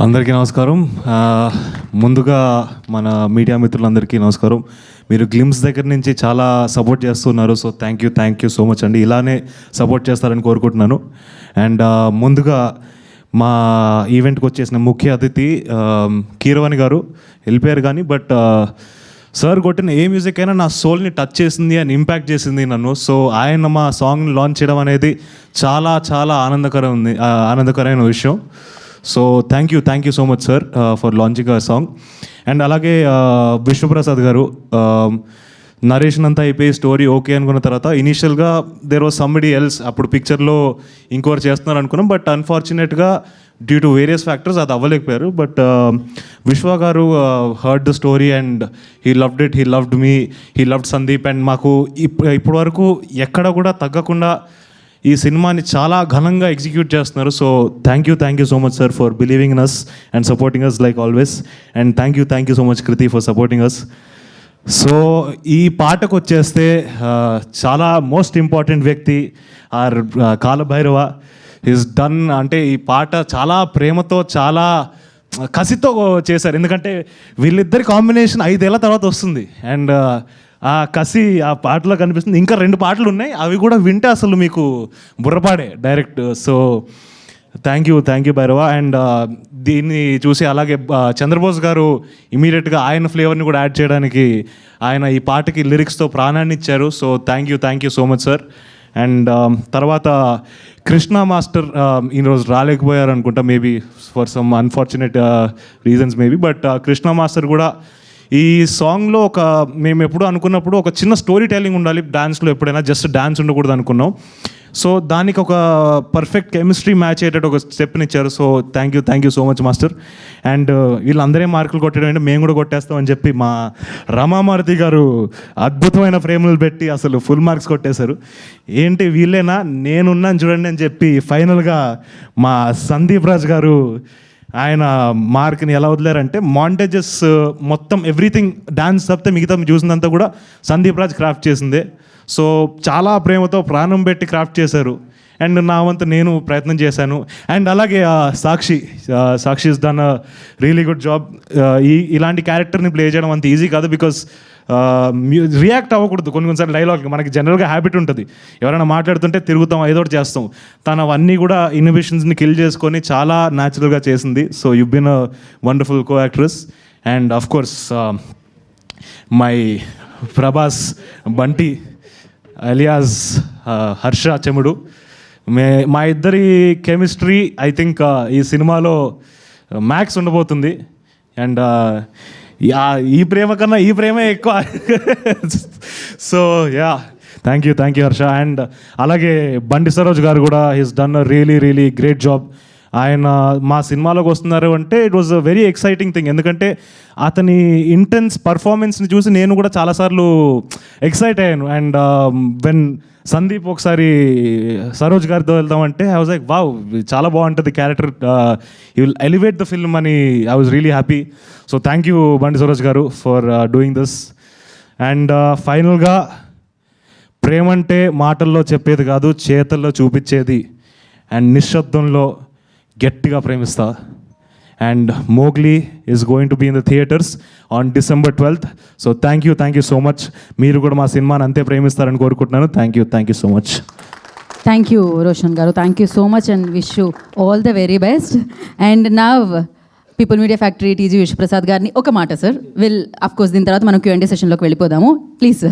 అందరికీ నమస్కారం. ముందుగా మన మీడియా మిత్రులందరికీ నమస్కారం. మీరు గ్లిమ్స్ దగ్గర నుంచి చాలా సపోర్ట్ చేస్తున్నారు. So thank you so much అండి. ఇలానే సపోర్ట్ చేస్తారని కోరుకుంటున్నాను. అండ్ ముందుగా మా ఈవెంట్కి వచ్చేసిన ముఖ్య అతిథి కీరవాణి గారు వెళ్ళిపోయారు కానీ బట్ సార్ కొట్టిన ఏ మ్యూజిక్ అయినా నా సోల్ని టచ్ చేసింది అండ్ ఇంపాక్ట్ చేసింది నన్ను. సో ఆయన మా సాంగ్ని లాంచ్ చేయడం అనేది చాలా చాలా ఆనందకరమైన విషయం. So thank you so much sir for launching hour song. And అలాగే విష్ణుప్రసాద్ గారు నరేషన్ అంతా అయిపోయి స్టోరీ ఓకే అనుకున్న తర్వాత ఇనీషియల్గా దేర్ వాజ్ సంబడి ఎల్స్, అప్పుడు పిక్చర్లో ఇంకోరు చేస్తున్నారు అనుకున్నాం. బట్ అన్ఫార్చునేట్గా డ్యూ టు వేరియస్ ఫ్యాక్టర్స్ అది అవ్వలేకపోయారు. But Vishwa garu heard the story and he loved it, he loved me, he loved Sandeep. And మాకు ఇప్పటి వరకు ఎక్కడ కూడా తగ్గకుండా ఈ సినిమాని చాలా ఘనంగా ఎగ్జిక్యూట్ చేస్తున్నారు. So thank you so much sir for believing in us and supporting us like always. And thank you so much Kriti for supporting us. So ఈ పాటకు వచ్చేస్తే చాలా మోస్ట్ ఇంపార్టెంట్ వ్యక్తి ఆర్ కాలభైరవ ఈజ్ డన్. అంటే ఈ పాట చాలా ప్రేమతో చాలా కసితో చేశారు. ఎందుకంటే వీళ్ళిద్దరి కాంబినేషన్ 5 ఏళ్ళ తర్వాత వస్తుంది. అండ్ ఆ కసి ఆ పాటలో కనిపిస్తుంది. ఇంకా 2 పాటలు ఉన్నాయి, అవి కూడా వింటే అసలు మీకు బుర్రపాడే direct. So thank you Bhairava. And దీన్ని చూసి అలాగే చంద్రబోస్ గారు ఇమీడియట్గా ఆయన ఫ్లేవర్ని కూడా యాడ్ చేయడానికి ఆయన ఈ పాటకి లిరిక్స్తో ప్రాణాన్ని ఇచ్చారు. So thank you so much sir. And తర్వాత కృష్ణ మాస్టర్ ఈరోజు రాలేకపోయారు అనుకుంటా, maybe for some unfortunate reasons maybe. But Krishna master కూడా ఈ సాంగ్లో మేము ఎప్పుడు అనుకున్నప్పుడు ఒక చిన్న స్టోరీ టెల్లింగ్ ఉండాలి డాన్స్లో, ఎప్పుడైనా జస్ట్ డాన్స్ ఉండకూడదు అనుకున్నాం. సో దానికి ఒక పర్ఫెక్ట్ కెమిస్ట్రీ మ్యాచ్ అయ్యేటట్టు ఒక స్టెప్ని ఇచ్చారు. So thank you so much master. And వీళ్ళందరే మార్కులు కొట్టడం అంటే మేము కూడా కొట్టేస్తామని చెప్పి మా రమామారుతి గారు అద్భుతమైన ఫ్రేములు పెట్టి అసలు ఫుల్ మార్క్స్ కొట్టేశారు. ఏంటి వీళ్ళేనా నేనున్నాను చూడండి అని చెప్పి ఫైనల్గా మా సందీప్ రాజ్ గారు ఆయన మార్క్ని ఎలా వదిలేరంటే మాంటేజెస్ మొత్తం ఎవ్రీథింగ్ డాన్స్ తప్పితే మిగతా చూసిందంతా కూడా సందీప్ రాజ్ క్రాఫ్ట్ చేసిందే. సో చాలా ప్రేమతో ప్రాణం పెట్టి క్రాఫ్ట్ చేశారు. అండ్ నా వంతు నేను ప్రయత్నం చేశాను. అండ్ అలాగే Sakshi is done a really good job. ఇలాంటి క్యారెక్టర్ని ప్లే చేయడం అంత ఈజీ కాదు. బికాస్ రియాక్ట్ అవ్వకూడదు. కొన్నిసార్లు డైలాగ్ మనకి జనరల్గా హ్యాబిట్ ఉంటుంది, ఎవరైనా మాట్లాడుతుంటే తిరుగుతాం, ఏదో ఒకటి చేస్తాం. తను అవన్నీ కూడా ఇన్హిబిషన్స్ని కిల్ చేసుకొని చాలా న్యాచురల్గా చేసింది. So you been a wonderful co actress. And of course my Prabhas Bunty alias Harsha Chemudu, మా ఇద్దరి కెమిస్ట్రీ ఐ థింక్ ఈ సినిమాలో మ్యాక్స్ ఉండబోతుంది. అండ్ ఈ ప్రేమ కన్నా ఈ ప్రేమే ఎక్కువ. So thank you Harsha. And అలాగే బండి సరోజ్ గారు కూడా he's done a really great job. ఆయన మా సినిమాలోకి వస్తున్నారు అంటే it was a very exciting thing. ఎందుకంటే అతని ఇంటెన్స్ పర్ఫార్మెన్స్ని చూసి నేను కూడా చాలాసార్లు ఎక్సైట్ అయ్యాను. అండ్ వెన్ సందీప్ ఒకసారి సరోజ్ గారితో వెళ్దామంటే ఐ వాజ్ లైక్ వావ్, చాలా బాగుంటుంది character, you will elevate the film అని I was really happy. So thank you Bandi Saroj గారు ఫర్ డూయింగ్ దిస్. అండ్ ఫైనల్గా ప్రేమంటే మాటల్లో చెప్పేది కాదు, చేతల్లో చూపించేది. అండ్ నిశ్శబ్దంలో గట్టిగా ప్రేమిస్తా. And Mowgli is going to be in the theatres on December 12th. So thank you so much. మీరు కూడా మా సినిమాని అంతే ప్రేమిస్తారని కోరుకుంటున్నాను. Thank you so much. Thank you Roshan garu, thank you so much and wish you all the very best. And now People Media Factory TG Vishwaprasad గారిని ఒక మాట సార్ దీని తర్వాత మనం Q&A సెషన్లోకి వెళ్ళిపోదాము ప్లీజ్.